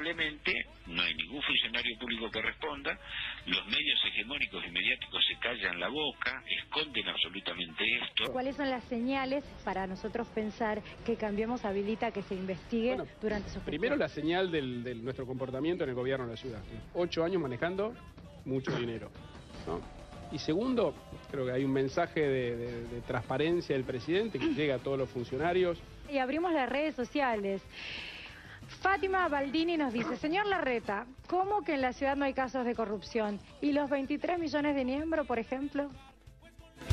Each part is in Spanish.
lamentablemente no hay ningún funcionario público que responda, los medios hegemónicos y mediáticos se callan la boca, esconden absolutamente esto. ¿Cuáles son las señales para nosotros pensar que Cambiemos habilita que se investigue durante su gestión? Primero la señal de nuestro comportamiento en el gobierno de la ciudad. 8 años manejando mucho dinero, ¿no? Y segundo, creo que hay un mensaje de transparencia del presidente que llega a todos los funcionarios. Y abrimos las redes sociales. Fátima Baldini nos dice: señor Larreta, ¿cómo que en la ciudad no hay casos de corrupción? ¿Y los 23 millones de Niembro, por ejemplo?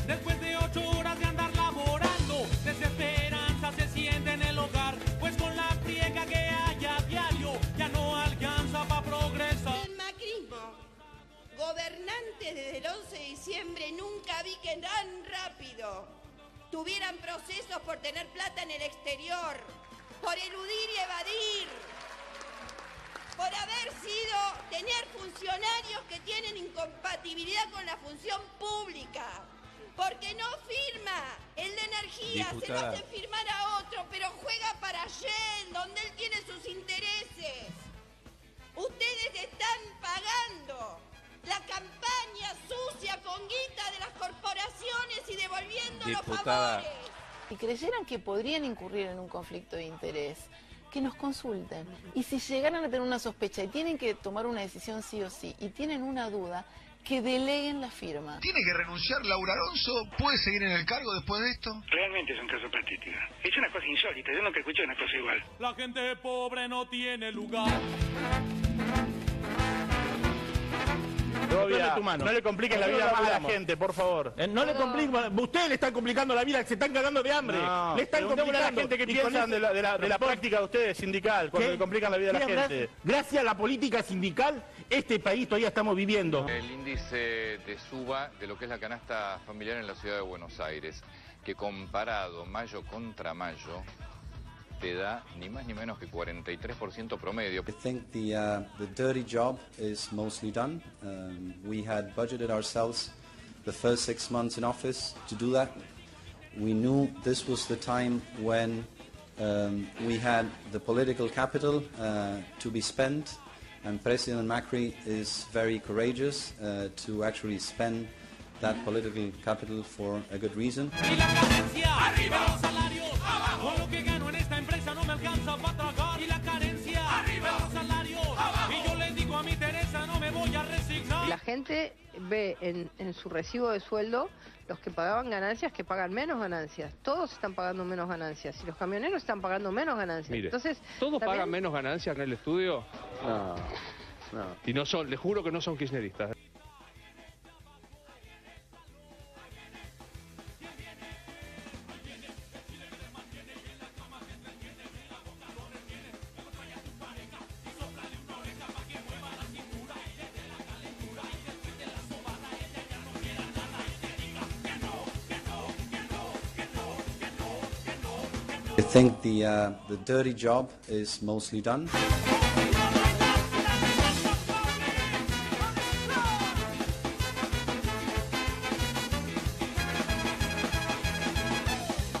Después de 8 horas de andar laborando, desesperanza se siente en el hogar, pues con la friega que hay a diario ya no alcanza para progresar. El macrismo, gobernante desde el 11 de diciembre, nunca vi que tan rápido tuvieran procesos por tener plata en el exterior, por eludir y evadir, por tener funcionarios que tienen incompatibilidad con la función pública, porque no firma el de energía, se lo hace firmar a otro, pero juega para Shell, donde él tiene sus intereses. Ustedes están pagando la campaña sucia con guita de las corporaciones y devolviendo los favores. Si creyeran que podrían incurrir en un conflicto de interés, que nos consulten. Y si llegaran a tener una sospecha y tienen que tomar una decisión sí o sí, y tienen una duda, que deleguen la firma. ¿Tiene que renunciar Laura Alonso? ¿Puede seguir en el cargo después de esto? Realmente es un caso patético. Es una cosa insólita, yo nunca escuché una cosa igual. La gente pobre no tiene lugar. Robia, no le compliques la vida más a la gente, por favor. No le compliquen, ustedes le están complicando la vida, se están cagando de hambre. No, le están complicando a la gente que piensan de la práctica de ustedes sindical, cuando le complican la vida a la gente. Gracias a la política sindical, este país todavía estamos viviendo. El índice de suba de lo que es la canasta familiar en la ciudad de Buenos Aires, que comparado mayo contra mayo, te da ni más ni menos que 43% promedio. I think the dirty job is mostly done. We had budgeted ourselves the first 6 months in office to do that. We knew this was the time when we had the political capital to be spent, and President Macri is very courageous to actually spend that political capital for a good reason. Y la carencia, arriba los salarios, abajo. Con lo que gano en esta empresa no me alcanza para tragar. Y la carencia, arriba los salarios, abajo. Y yo le digo a mi Teresa, no me voy a resignar. La gente ve en su recibo de sueldo los que pagaban ganancias que pagan menos ganancias. Todos están pagando menos ganancias y los camioneros están pagando menos ganancias. Mire, entonces, ¿todos también pagan menos ganancias en el estudio? No. Y no son, les juro que no son kirchneristas. I think the dirty job is mostly done.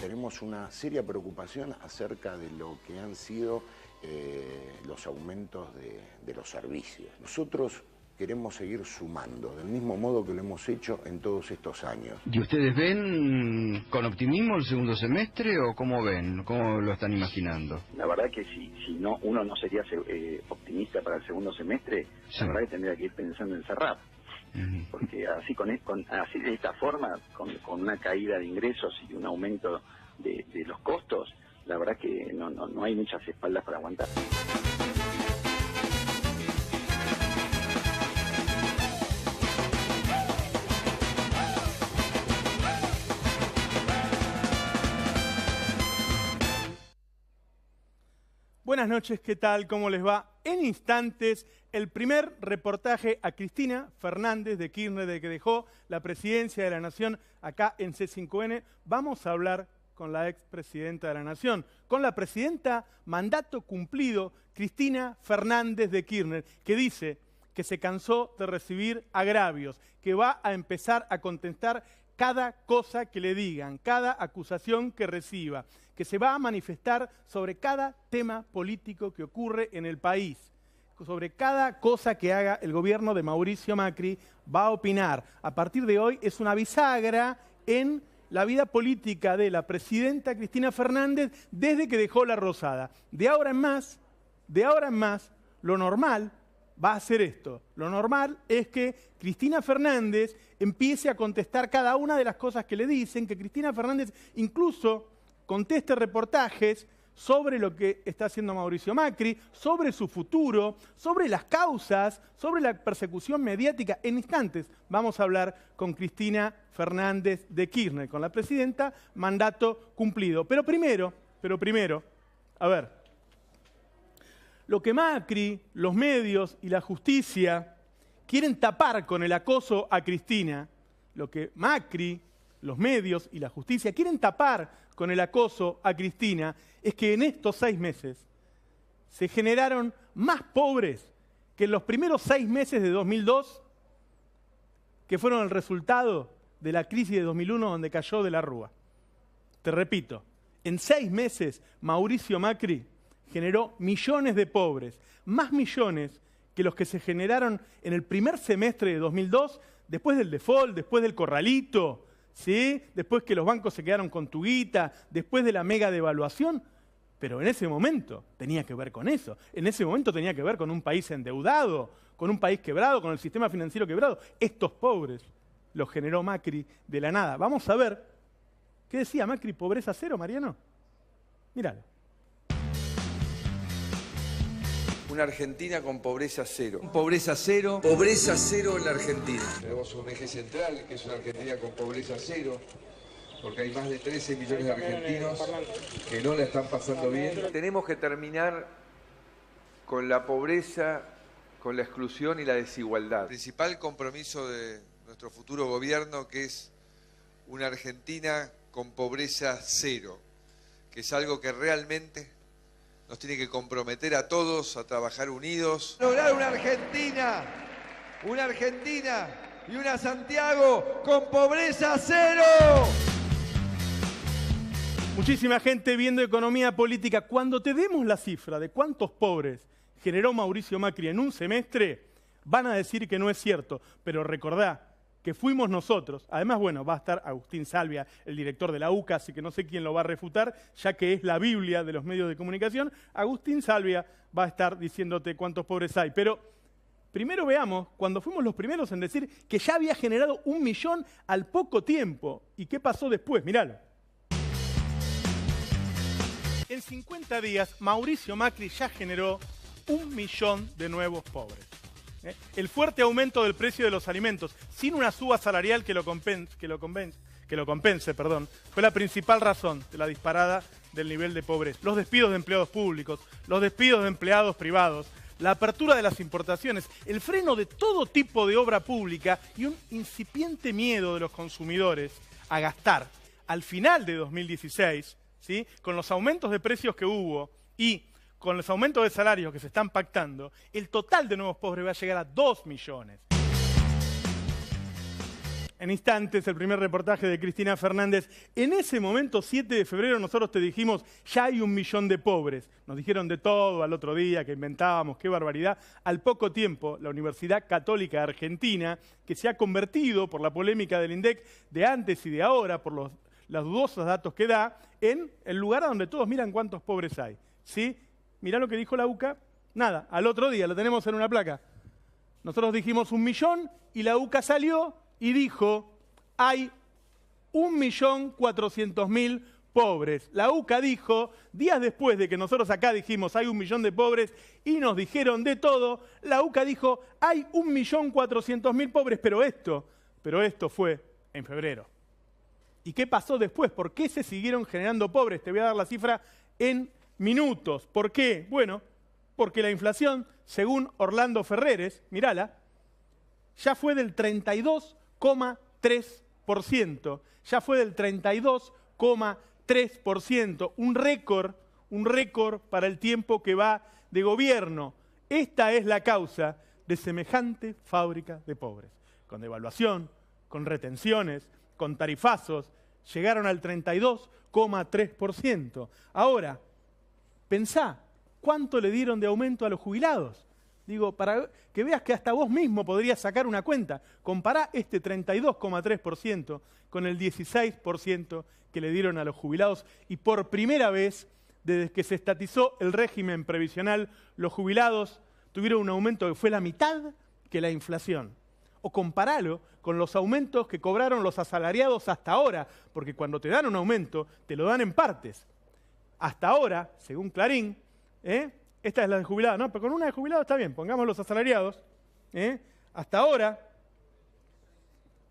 Tenemos una seria preocupación acerca de lo que han sido los aumentos de los servicios. Nosotros queremos seguir sumando, del mismo modo que lo hemos hecho en todos estos años. ¿Y ustedes ven con optimismo el segundo semestre o cómo ven? ¿Cómo lo están imaginando? La verdad que si no, uno no sería optimista para el segundo semestre, sí. La verdad que tendría que ir pensando en cerrar. Porque así así de esta forma, con una caída de ingresos y un aumento de los costos, la verdad que no hay muchas espaldas para aguantar. Buenas noches, ¿qué tal? ¿Cómo les va? En instantes, el primer reportaje a Cristina Fernández de Kirchner, de que dejó la presidencia de la Nación acá en C5N. Vamos a hablar con la expresidenta de la Nación, con la presidenta mandato cumplido, Cristina Fernández de Kirchner, que dice que se cansó de recibir agravios, que va a empezar a contestar cada cosa que le digan, cada acusación que reciba, que se va a manifestar sobre cada tema político que ocurre en el país, sobre cada cosa que haga el gobierno de Mauricio Macri, va a opinar. A partir de hoy es una bisagra en la vida política de la presidenta Cristina Fernández desde que dejó la Rosada. De ahora en más, lo normal va a ser esto. Lo normal es que Cristina Fernández empiece a contestar cada una de las cosas que le dicen, que Cristina Fernández incluso conteste reportajes sobre lo que está haciendo Mauricio Macri, sobre su futuro, sobre las causas, sobre la persecución mediática. En instantes vamos a hablar con Cristina Fernández de Kirchner, con la presidenta, mandato cumplido. Pero primero, a ver, lo que Macri, los medios y la justicia quieren tapar con el acoso a Cristina, lo que Macri, los medios y la justicia quieren tapar con el acoso a Cristina, es que en estos 6 meses se generaron más pobres que en los primeros 6 meses de 2002, que fueron el resultado de la crisis de 2001 donde cayó de la Rúa. Te repito, en 6 meses Mauricio Macri generó millones de pobres, más millones que los que se generaron en el primer semestre de 2002, después del default, después del corralito, ¿sí? Después que los bancos se quedaron con tu guita, después de la mega devaluación. Pero en ese momento tenía que ver con eso. En ese momento tenía que ver con un país endeudado, con un país quebrado, con el sistema financiero quebrado. Estos pobres los generó Macri de la nada. Vamos a ver, ¿qué decía Macri? ¿Pobreza cero, Mariano? Míralo. Una Argentina con pobreza cero. Pobreza cero en la Argentina. Tenemos un eje central que es una Argentina con pobreza cero, porque hay más de 13 millones de argentinos que no la están pasando bien. Tenemos que terminar con la pobreza, con la exclusión y la desigualdad. El principal compromiso de nuestro futuro gobierno, que es una Argentina con pobreza cero, que es algo que realmente nos tiene que comprometer a todos a trabajar unidos. Lograr una Argentina y una Santiago con pobreza cero. Muchísima gente viendo economía política. Cuando te demos la cifra de cuántos pobres generó Mauricio Macri en un semestre, van a decir que no es cierto. Pero recordá que fuimos nosotros. Además, bueno, va a estar Agustín Salvia, el director de la UCA, así que no sé quién lo va a refutar, ya que es la Biblia de los medios de comunicación. Agustín Salvia va a estar diciéndote cuántos pobres hay. Pero primero veamos, cuando fuimos los primeros en decir que ya había generado 1 millón al poco tiempo. ¿Y qué pasó después? Míralo. En 50 días, Mauricio Macri ya generó 1 millón de nuevos pobres. El fuerte aumento del precio de los alimentos, sin una suba salarial que lo compense, fue la principal razón de la disparada del nivel de pobreza. Los despidos de empleados públicos, los despidos de empleados privados, la apertura de las importaciones, el freno de todo tipo de obra pública y un incipiente miedo de los consumidores a gastar. Al final de 2016, ¿sí?, con los aumentos de precios que hubo y con los aumentos de salarios que se están pactando, el total de nuevos pobres va a llegar a 2 millones. En instantes, el primer reportaje de Cristina Fernández. En ese momento, 7 de febrero, nosotros te dijimos, ya hay 1 millón de pobres. Nos dijeron de todo al otro día, que inventábamos, qué barbaridad. Al poco tiempo, la Universidad Católica Argentina, que se ha convertido, por la polémica del INDEC de antes y de ahora, por los dudosos datos que da, en el lugar a donde todos miran cuántos pobres hay, ¿sí? Mirá lo que dijo la UCA. Nada, al otro día, lo tenemos en una placa. Nosotros dijimos 1 millón y la UCA salió y dijo, hay 1.400.000 pobres. La UCA dijo, días después de que nosotros acá dijimos, hay 1 millón de pobres y nos dijeron de todo, la UCA dijo, hay 1.400.000 pobres, pero esto fue en febrero. ¿Y qué pasó después? ¿Por qué se siguieron generando pobres? Te voy a dar la cifra en minutos. ¿Por qué? Bueno, porque la inflación, según Orlando Ferreres, mirala, ya fue del 32,3%. Ya fue del 32,3%. Un récord para el tiempo que va de gobierno. Esta es la causa de semejante fábrica de pobres. Con devaluación, con retenciones, con tarifazos, llegaron al 32,3%. Ahora, pensá, ¿cuánto le dieron de aumento a los jubilados? Digo, para que veas que hasta vos mismo podrías sacar una cuenta. Compará este 32,3% con el 16% que le dieron a los jubilados y por primera vez, desde que se estatizó el régimen previsional, los jubilados tuvieron un aumento que fue la mitad que la inflación. O comparalo con los aumentos que cobraron los asalariados hasta ahora, porque cuando te dan un aumento, te lo dan en partes. Hasta ahora, según Clarín, esta es la de jubilados, no, pero con una de jubilados está bien, pongamos los asalariados. Hasta ahora,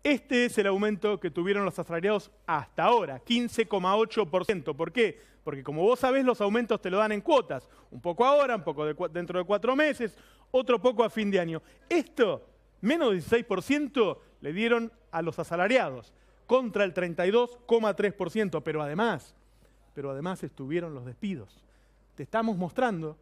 este es el aumento que tuvieron los asalariados hasta ahora, 15,8%. ¿Por qué? Porque como vos sabés, los aumentos te lo dan en cuotas. Un poco ahora, un poco dentro de 4 meses, otro poco a fin de año. Esto, menos de 16%, le dieron a los asalariados, contra el 32,3%. Pero además estuvieron los despidos. Te estamos mostrando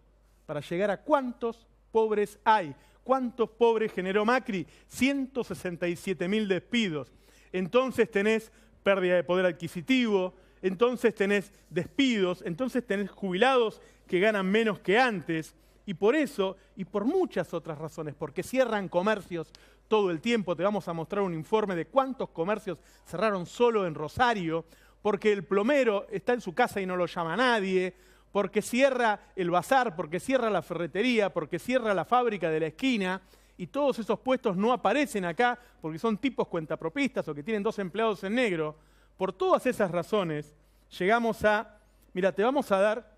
para llegar a cuántos pobres hay. ¿Cuántos pobres generó Macri? 167.000 despidos. Entonces tenés pérdida de poder adquisitivo, entonces tenés despidos, entonces tenés jubilados que ganan menos que antes. Y por eso, y por muchas otras razones, porque cierran comercios todo el tiempo, te vamos a mostrar un informe de cuántos comercios cerraron solo en Rosario, porque el plomero está en su casa y no lo llama nadie, porque cierra el bazar, porque cierra la ferretería, porque cierra la fábrica de la esquina, y todos esos puestos no aparecen acá porque son tipos cuentapropistas o que tienen 2 empleados en negro. Por todas esas razones, llegamos a... Mira, te vamos a dar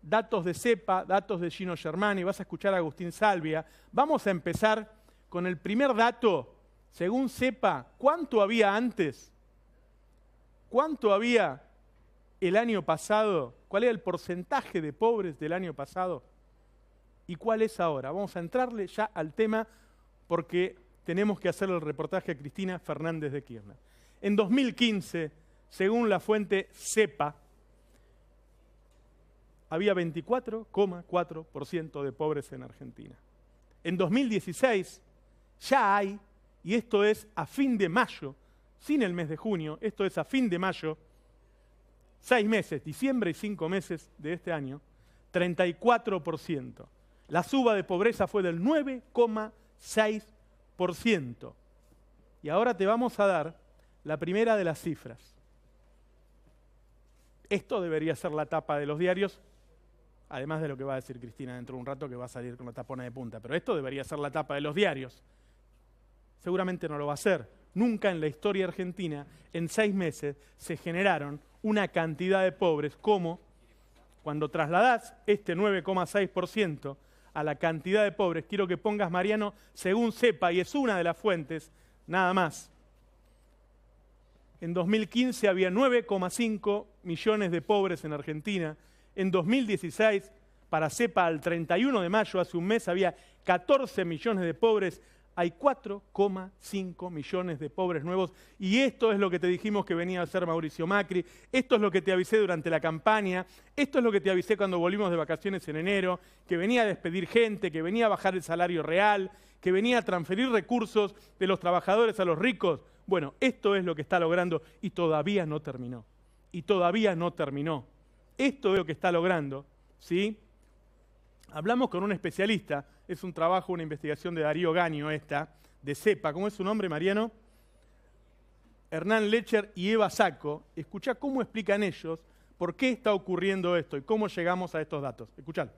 datos de CEPA, datos de Gino Germani, vas a escuchar a Agustín Salvia. Vamos a empezar con el primer dato. Según CEPA, ¿cuánto había antes? ¿Cuánto había el año pasado? ¿Cuál era el porcentaje de pobres del año pasado? ¿Y cuál es ahora? Vamos a entrarle ya al tema porque tenemos que hacer el reportaje a Cristina Fernández de Kirchner. En 2015, según la fuente CEPA, había 24,4% de pobres en Argentina. En 2016 ya hay, y esto es a fin de mayo, sin el mes de junio, esto es a fin de mayo, 6 meses, diciembre y 5 meses de este año, 34%. La suba de pobreza fue del 9,6%. Y ahora te vamos a dar la primera de las cifras. Esto debería ser la tapa de los diarios, además de lo que va a decir Cristina dentro de un rato, que va a salir con la tapona de punta. Pero esto debería ser la tapa de los diarios. Seguramente no lo va a ser. Nunca en la historia argentina, en 6 meses, se generaron una cantidad de pobres como cuando trasladás este 9,6% a la cantidad de pobres. Quiero que pongas, Mariano, según CEPA, y es una de las fuentes, nada más. En 2015 había 9,5 millones de pobres en Argentina. En 2016, para CEPA, al 31 de mayo, hace un mes, había 14 millones de pobres. Hay 4,5 millones de pobres nuevos. Y esto es lo que te dijimos que venía a hacer Mauricio Macri. Esto es lo que te avisé durante la campaña. Esto es lo que te avisé cuando volvimos de vacaciones en enero. Que venía a despedir gente, que venía a bajar el salario real, que venía a transferir recursos de los trabajadores a los ricos. Bueno, esto es lo que está logrando y todavía no terminó. Y todavía no terminó. Esto es lo que está logrando, ¿sí? Hablamos con un especialista, es un trabajo, una investigación de Darío Gaño esta, de CEPA. ¿Cómo es su nombre, Mariano? Hernán Lecher y Eva Sacco. Escuchá cómo explican ellos por qué está ocurriendo esto y cómo llegamos a estos datos. Escuchalo.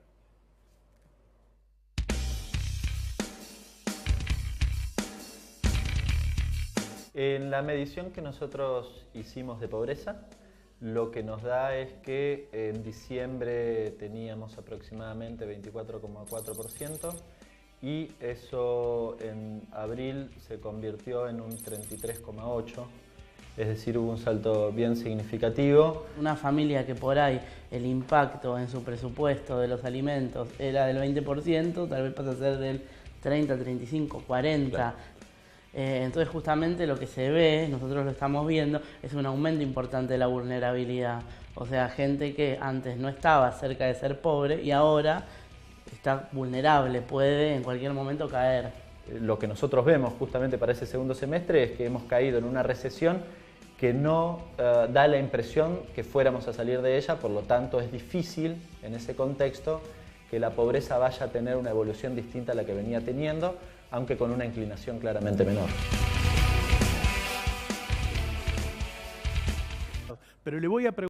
En la medición que nosotros hicimos de pobreza, lo que nos da es que en diciembre teníamos aproximadamente 24,4% y eso en abril se convirtió en un 33,8%, es decir, hubo un salto bien significativo. Una familia que por ahí el impacto en su presupuesto de los alimentos era del 20%, tal vez pasa a ser del 30, 35, 40%. Claro. Entonces justamente lo que se ve, nosotros lo estamos viendo, es un aumento importante de la vulnerabilidad. O sea, gente que antes no estaba cerca de ser pobre y ahora está vulnerable, puede en cualquier momento caer. Lo que nosotros vemos justamente para ese segundo semestre es que hemos caído en una recesión que no da la impresión que fuéramos a salir de ella, por lo tanto es difícil en ese contexto que la pobreza vaya a tener una evolución distinta a la que venía teniendo, aunque con una inclinación claramente menor. Pero le voy a preguntar